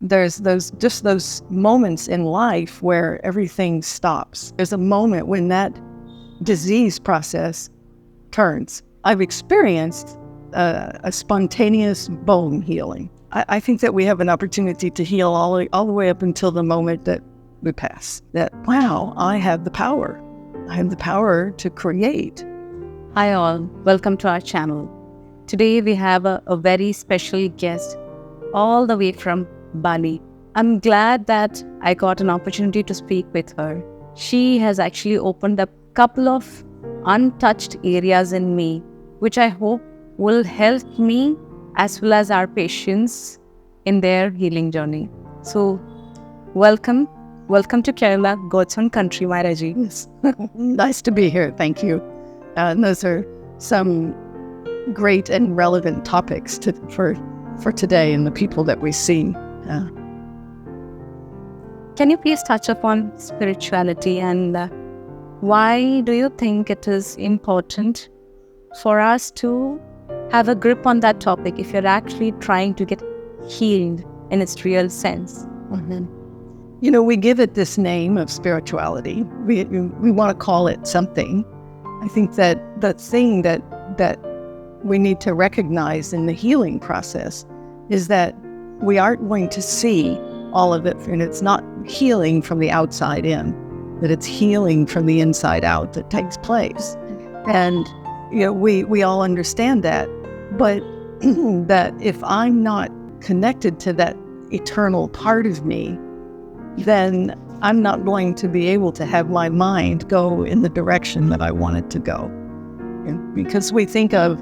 there's those moments in life where everything stops. There's a moment when that disease process turns. I've experienced a spontaneous bone healing. I think that we have an opportunity to heal all the way up until the moment that we pass. That, wow, I have the power. I have the power to create. Hi all, welcome to our channel. Today we have a very special guest all the way from Bali. I'm glad that I got an opportunity to speak with her. She has actually opened up a couple of untouched areas in me, which I hope will help me as well as our patients in their healing journey. So, welcome to Kerala, God's own country, Myraji. Yes. Nice to be here. Thank you. And those are some great and relevant topics for today and the people that we see. Can you please touch upon spirituality and why do you think it is important for us to have a grip on that topic if you're actually trying to get healed in its real sense? Mm-hmm. You know, we give it this name of spirituality. We want to call it something. I think that the thing that we need to recognize in the healing process is that we aren't going to see all of it, and it's not healing from the outside in, that it's healing from the inside out that takes place. And you know, we all understand that, but that if I'm not connected to that eternal part of me, then I'm not going to be able to have my mind go in the direction that I want it to go. And because we think of,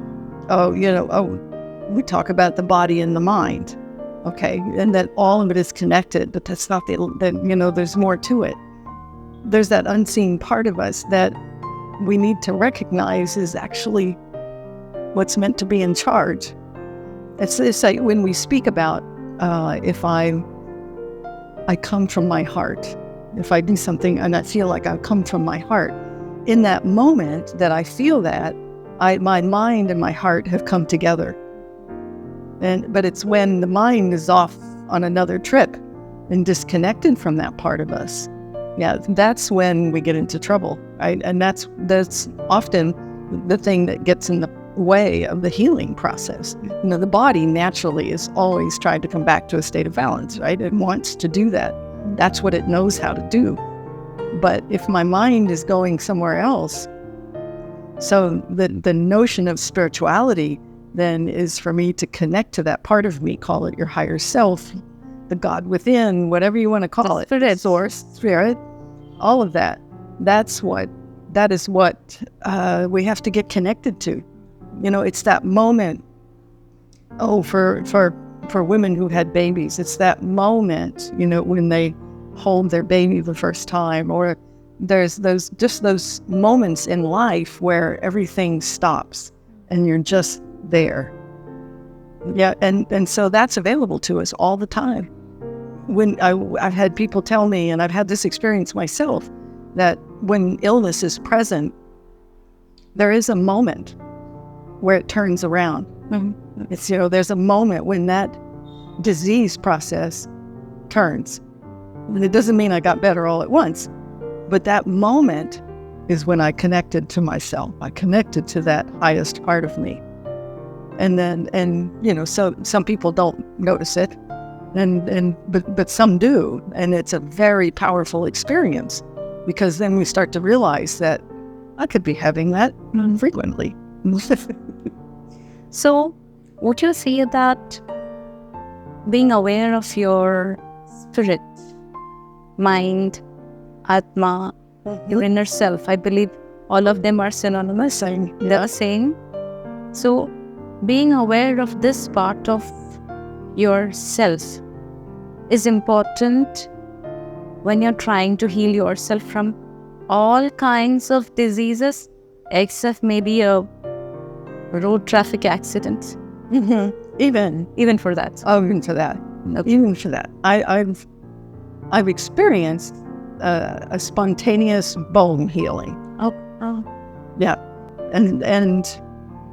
we talk about the body and the mind, okay, and that all of it is connected, but that's not there's more to it. There's that unseen part of us that we need to recognize is actually what's meant to be in charge. It's like when we speak about if I come from my heart, if I do something and I feel like I come from my heart, in that moment that I feel that, my mind and my heart have come together. But it's when the mind is off on another trip and disconnected from that part of us, that's when we get into trouble, right? And that's often the thing that gets in the way of the healing process. You know, the body naturally is always trying to come back to a state of balance, right? It wants to do that. That's what it knows how to do. But if my mind is going somewhere else, so the notion of spirituality then is for me to connect to that part of me, call it your higher self, the God within, whatever you want to call it, spirit, source, spirit, all of that. That is what we have to get connected to. You know, it's that moment. For women who had babies, it's that moment, you know, when they hold their baby the first time, or there's those moments in life where everything stops and you're just there. Yeah, and so that's available to us all the time. When I've had people tell me, and I've had this experience myself, that when illness is present, there is a moment where it turns around. Mm-hmm. It's, there's a moment when that disease process turns. And it doesn't mean I got better all at once, but that moment is when I connected to myself. I connected to that highest part of me. So some people don't notice it, but some do, and it's a very powerful experience, because then we start to realize that I could be having that frequently. So, would you say that being aware of your spirit, mind, atma, your inner self, I believe all of them are synonymous, they're same. So, being aware of this part of yourself is important when you're trying to heal yourself from all kinds of diseases, except maybe a road traffic accident. Mm-hmm. Even for that. Even for that. Okay. Even for that. I've experienced a spontaneous bone healing. Oh. Yeah, and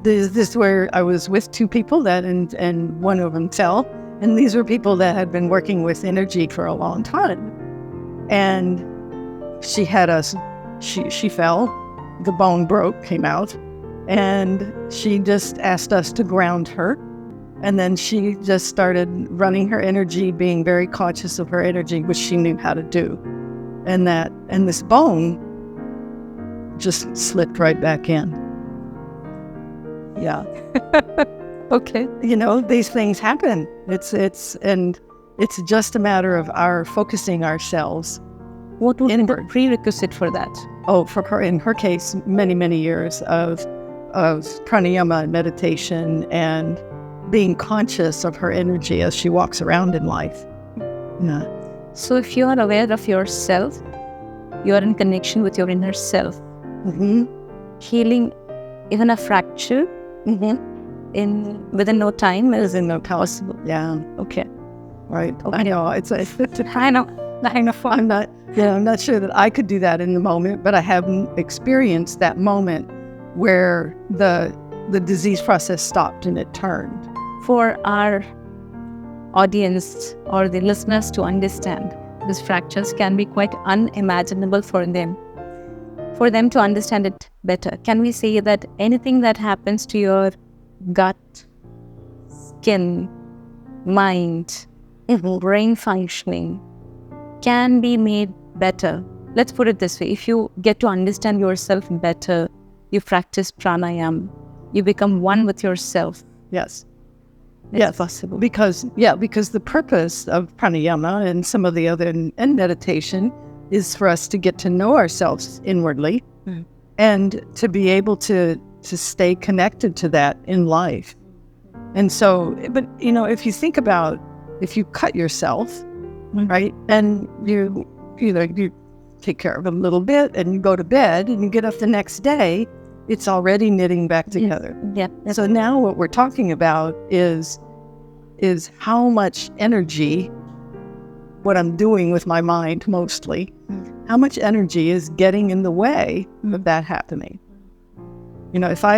this is where I was with two people and one of them fell And these were people that had been working with energy for a long time. And she fell, the bone broke, came out, and she just asked us to ground her. And then she just started running her energy, being very conscious of her energy, which she knew how to do. And this bone just slipped right back in. Yeah. Okay. These things happen. It's just a matter of our focusing ourselves. What would be the prerequisite for that? Oh, for her, in her case, many, many years of pranayama and meditation and being conscious of her energy as she walks around in life. Yeah. So if you are aware of yourself, you are in connection with your inner self. Mm-hmm. Healing even a fracture within no time is possible. Yeah. Okay. Right. Okay. I know. I know. I'm not sure that I could do that in the moment, but I haven't experienced that moment where the disease process stopped and it turned. For our audience or the listeners to understand, these fractures can be quite unimaginable for them. For them to understand it better, can we say that anything that happens to your gut, skin, mind, brain functioning can be made better? Let's put it this way. If you get to understand yourself better, you practice pranayama, you become one with yourself. Yes. It's possible. Because the purpose of pranayama and some of the other and meditation is for us to get to know ourselves inwardly and to be able to stay connected to that in life. And so, but if you think about, if you cut yourself, right, and you take care of it a little bit and you go to bed and you get up the next day, it's already knitting back together. Yeah. So now what we're talking about is how much energy, what I'm doing with my mind mostly, how much energy is getting in the way of that happening. If I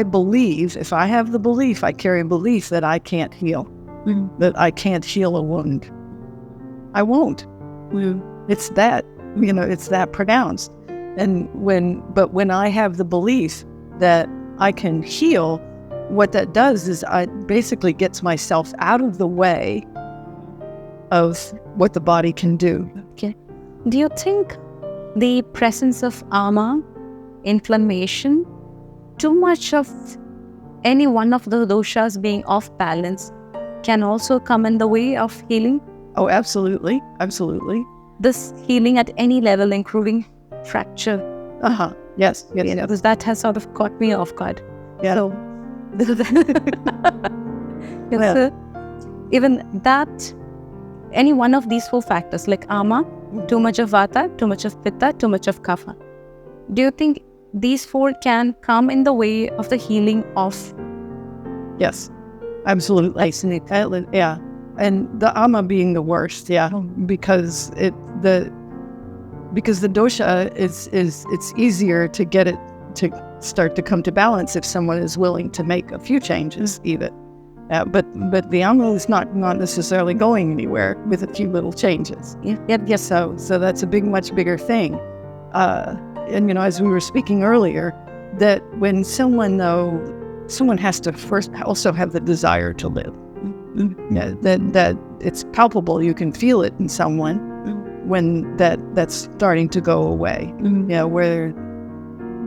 have the belief, I carry a belief that I can't heal, that I can't heal a wound, I won't. It's that, it's that pronounced. But when I have the belief that I can heal, what that does is I basically gets myself out of the way of what the body can do. Okay. Do you think the presence of ama, inflammation, too much of any one of the doshas being off balance can also come in the way of healing? Oh, absolutely. Absolutely. This healing at any level, including fracture. Yes. Because that has sort of caught me off guard. Yeah. So, even that, any one of these four factors, like ama, too much of vata, too much of pitta, too much of kapha. Do you think these four can come in the way of the healing of? Yes, absolutely. Yeah, and the ama being the worst. Yeah, because the dosha is it's easier to get it to start to come to balance if someone is willing to make a few changes even. But the ama is not necessarily going anywhere with a few little changes. Yes. So that's a much bigger thing. And as we were speaking earlier, that when someone has to first also have the desire to live. Yeah, that it's palpable. You can feel it in someone when that's starting to go away. Yeah, where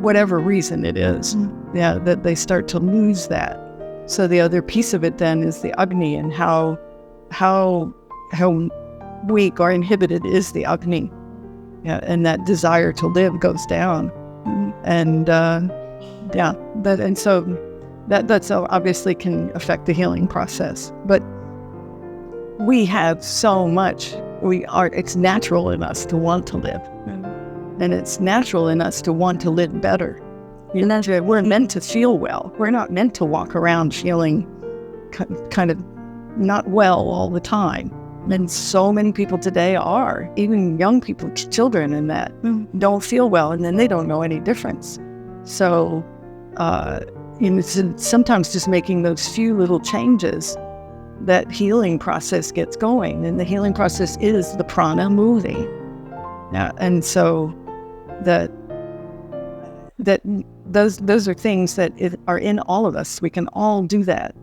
whatever reason it is, that they start to lose that. So the other piece of it then is the Agni and how weak or inhibited is the Agni. Yeah, and that desire to live goes down. And so that's obviously can affect the healing process. But we have so much, it's natural in us to want to live. And it's natural in us to want to live better. We're meant to feel well. We're not meant to walk around feeling kind of not well all the time. And so many people today are, even young people, children in that, don't feel well, and then they don't know any difference. So, sometimes just making those few little changes that healing process gets going. And the healing process is the prana moving. Yeah. And so those are things that are in all of us. We can all do that.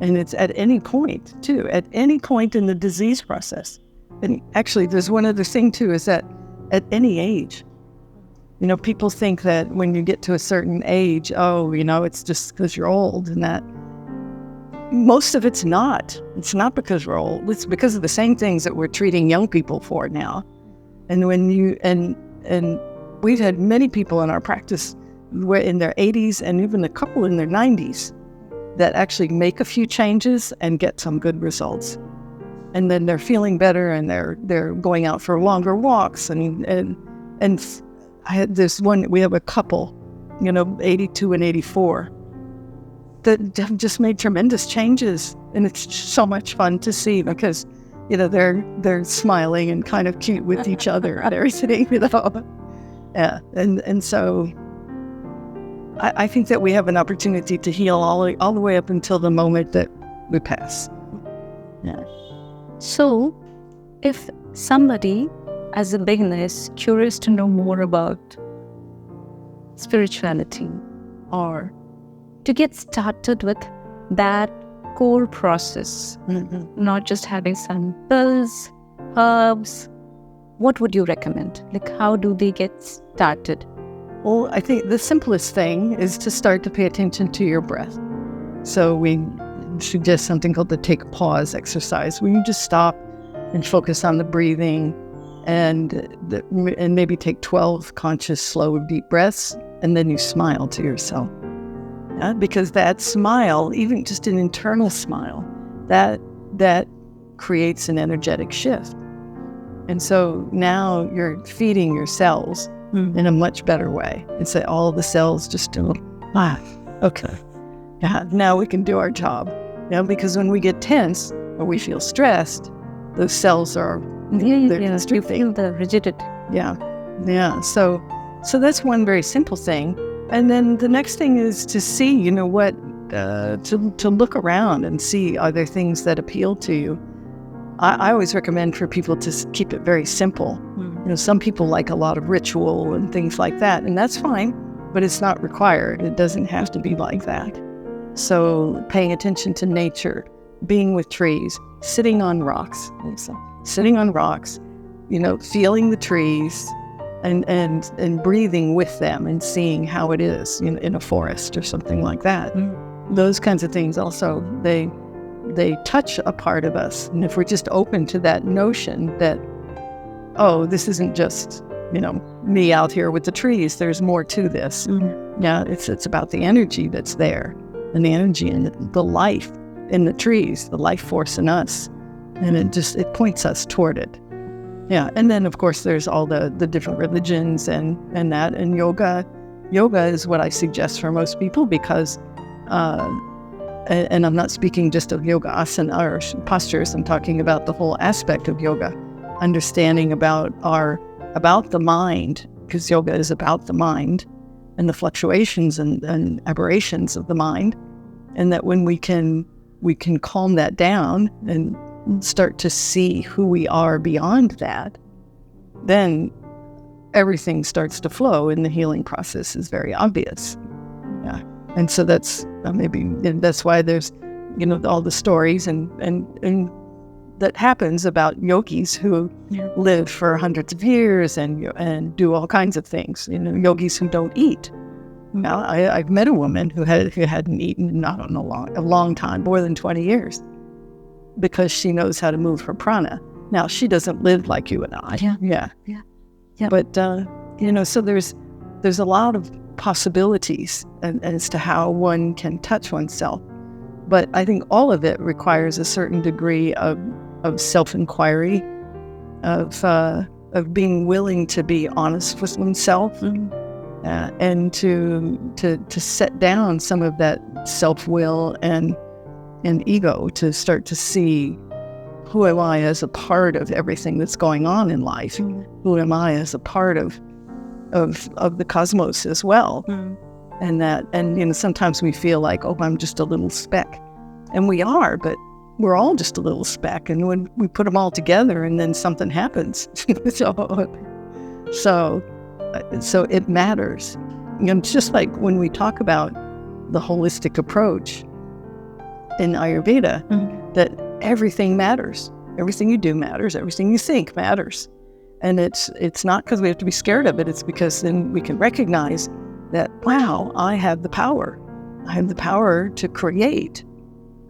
And it's at any point, too, at any point in the disease process. And actually, there's one other thing, too, is that at any age, people think that when you get to a certain age, it's just because you're old, and that most of it's not. It's not because we're old. It's because of the same things that we're treating young people for now. And and we've had many people in our practice were in their 80s and even a couple in their 90s that actually make a few changes and get some good results. And then they're feeling better, and they're going out for longer walks. And I had this one, we have a couple, 82 and 84, that have just made tremendous changes. And it's so much fun to see because, they're smiling and kind of cute with each other and everything, Yeah. And so I think that we have an opportunity to heal all the way up until the moment that we pass. Yeah. So, if somebody, as a beginner, is curious to know more about spirituality or to get started with that core process, not just having some pills, herbs, what would you recommend? Like, how do they get started? Well, I think the simplest thing is to start to pay attention to your breath. So we suggest something called the take a pause exercise, where you just stop and focus on the breathing and maybe take 12 conscious, slow, deep breaths, and then you smile to yourself. Yeah? Because that smile, even just an internal smile, that creates an energetic shift. And so now you're feeding your cells in a much better way. It's that all the cells just do, okay. Yeah, now we can do our job. Because when we get tense or we feel stressed, those cells are you feel the rigidity. Yeah. So that's one very simple thing. And then the next thing is to see, to look around and see, are there things that appeal to you? I always recommend for people to keep it very simple. Some people like a lot of ritual and things like that, and that's fine, but it's not required. It doesn't have to be like that. So paying attention to nature, being with trees, sitting on rocks, feeling the trees and breathing with them and seeing how it is in a forest or something like that. Those kinds of things also, they touch a part of us. And if we're just open to that notion that, this isn't just, me out here with the trees, there's more to this. Yeah, it's about the energy that's there, and the energy and the life in the trees, the life force in us. And it points us toward it. Yeah. And then of course there's all the different religions and that, and yoga. Yoga is what I suggest for most people because, and I'm not speaking just of yoga asana or postures, I'm talking about the whole aspect of yoga, understanding about the mind, because yoga is about the mind and the fluctuations and aberrations of the mind. And that when we can calm that down and start to see who we are beyond that, then everything starts to flow and the healing process is very obvious. Yeah. And so that's that's why there's, all the stories and that happens about yogis who live for hundreds of years and do all kinds of things, yogis who don't eat. Now, I've met a woman who hadn't eaten in, a long time, more than 20 years, because she knows how to move her prana. Now, she doesn't live like you and I. Yeah. But, so there's a lot of possibilities as to how one can touch oneself. But I think all of it requires a certain degree of self-inquiry, of being willing to be honest with oneself. And to set down some of that self-will and ego, to start to see, who am I as a part of everything that's going on in life? Who am I as a part of the cosmos as well? And sometimes we feel like, I'm just a little speck, and we are, but we're all just a little speck, and when we put them all together, and then something happens. so it matters. It's just like when we talk about the holistic approach in Ayurveda, that everything matters. Everything you do matters. Everything you think matters. And it's not because we have to be scared of it. It's because then we can recognize that, wow, I have the power. I have the power to create.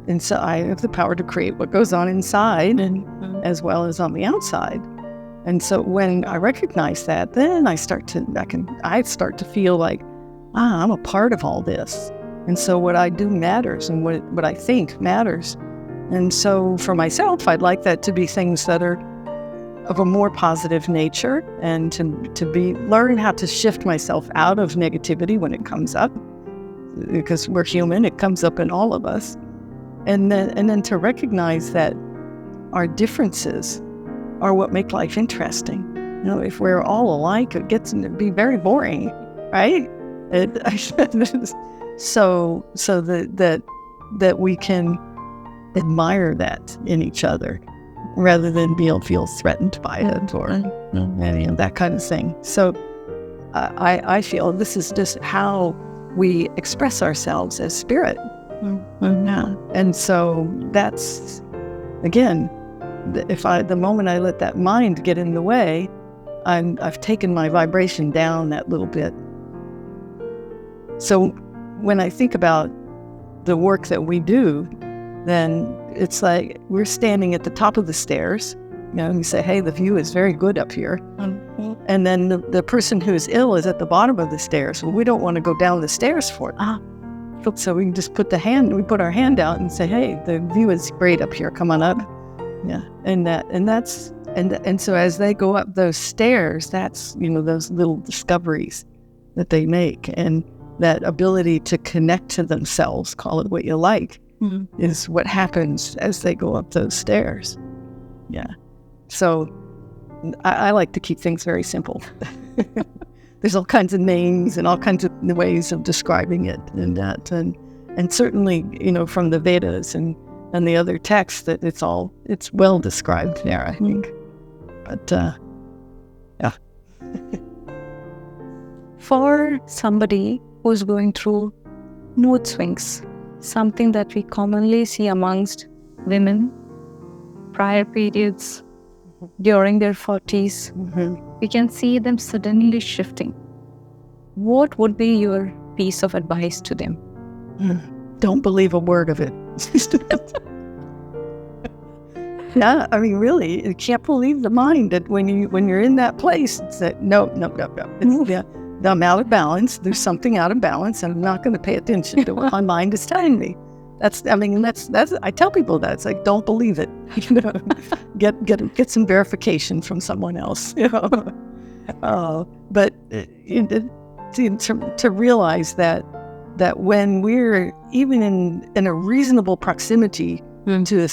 And so I have the power to create what goes on inside and as well as on the outside. And so when I recognize that, then I start to feel like, I'm a part of all this. And so what I do matters, and what I think matters. And so for myself, I'd like that to be things that are of a more positive nature, and to learn how to shift myself out of negativity when it comes up, because we're human, it comes up in all of us. And then to recognize that our differences are what make life interesting. If we're all alike, it gets to be very boring, right? So that we can admire that in each other, rather than feel threatened by it or any of that kind of thing. So I feel this is just how we express ourselves as spirit. Yeah. And so that's, again, the moment I let that mind get in the way, I've taken my vibration down that little bit. So when I think about the work that we do, then it's like we're standing at the top of the stairs. You say, hey, the view is very good up here. And then the person who's ill is at the bottom of the stairs. Well, we don't want to go down the stairs for them. So we can just put our hand out and say, hey, the view is great up here. Come on up. Yeah. And so as they go up those stairs, that's, those little discoveries that they make, and that ability to connect to themselves, call it what you like, is what happens as they go up those stairs. Yeah. So I like to keep things very simple. There's all kinds of names and all kinds of ways of describing it, and certainly, from the Vedas and the other texts, that it's well described there, I think. But yeah. For somebody who's going through mood swings, something that we commonly see amongst women, prior periods, during their 40s, we can see them suddenly shifting. What would be your piece of advice to them? Don't believe a word of it. Yeah, I mean, really, you can't believe the mind that when you're in that place, it's that no. It's I'm out of balance. There's something out of balance, and I'm not going to pay attention to what my mind is telling me. That's I tell people that. It's like, don't believe it. Get some verification from someone else. But to realize that when we're even in a reasonable proximity to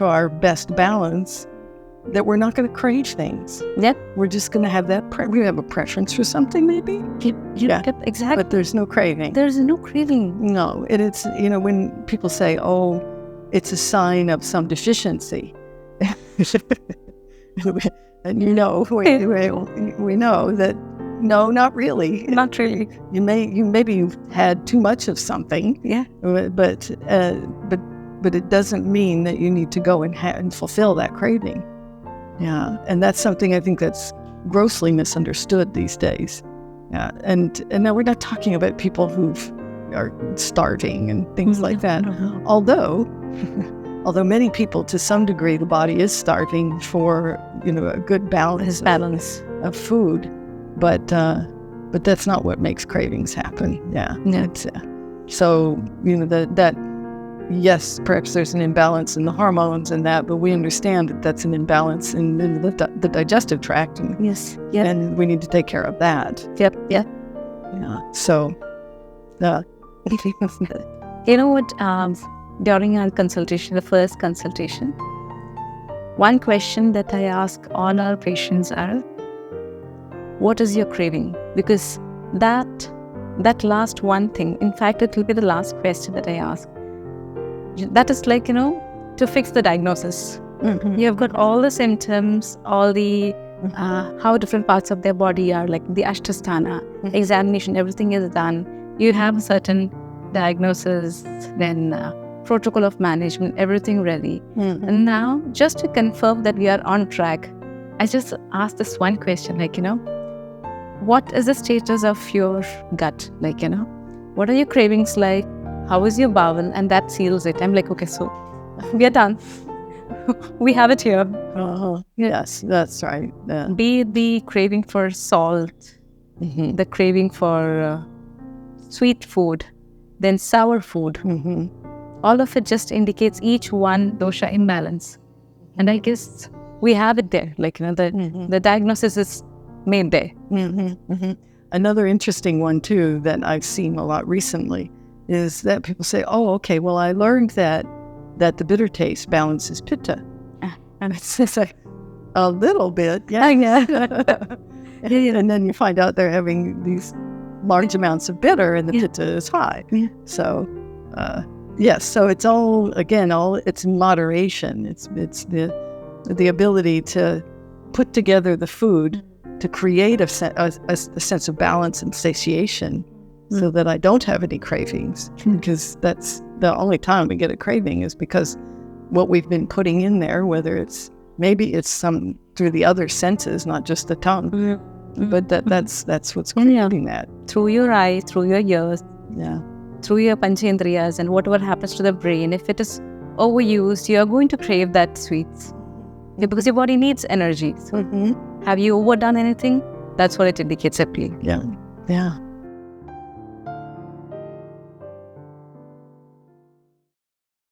our best balance, that we're not going to crave things. Yep. We're just going to have we have a preference for something, maybe. Exactly. But there's no craving. There's no craving. No. It's, when people say, oh, it's a sign of some deficiency. And we know that, no, not really. Not really. Maybe you've had too much of something. Yeah. But it doesn't mean that you need to go and fulfill that craving. Yeah, and that's something I think that's grossly misunderstood these days. Yeah, and now we're not talking about people who are starving and things like that. Although many people, to some degree, the body is starving for a good balance of food, but that's not what makes cravings happen. Yeah. So that. Yes, perhaps there's an imbalance in the hormones and that, but we understand that that's an imbalance in the digestive tract. And, yes. Yep. And we need to take care of that. Yep. Yeah. Yeah. So, you know what? During our consultation, the first consultation, one question that I ask all our patients are, what is your craving? Because that last one thing, in fact, it will be the last question that I ask. That is like, to fix the diagnosis. Mm-hmm. You've got all the symptoms, all the how different parts of their body are, like the Ashtasthana, examination, everything is done. You have a certain diagnosis, then protocol of management, everything ready. And now, just to confirm that we are on track, I just asked this one question, like, what is the status of your gut? Like, what are your cravings like? How is your bowel? And that seals it. I'm like, okay, so we are done. We have it here. Yes, that's right. Yeah. Be it the craving for salt, the craving for sweet food, then sour food. All of it just indicates each one dosha imbalance. And I guess we have it there. Like, the diagnosis is made there. Another interesting one, too, that I've seen a lot recently is that people say, oh, okay, well, I learned that the bitter taste balances pitta. And it's just like, a little bit, yeah. And then you find out they're having these large amounts of bitter and the pitta is high. So, yes, so it's all it's moderation. It's the ability to put together the food to create a sense of balance and satiation, so that I don't have any cravings, because that's the only time we get a craving is because what we've been putting in there, whether it's some through the other senses, not just the tongue, but that's what's creating that. Through your eyes, through your ears, Yeah. through your panchendriyas, and whatever happens to the brain, if it is overused, you are going to crave that sweets. Because your body needs energy. So have you overdone anything? That's what it indicates, I believe. Yeah.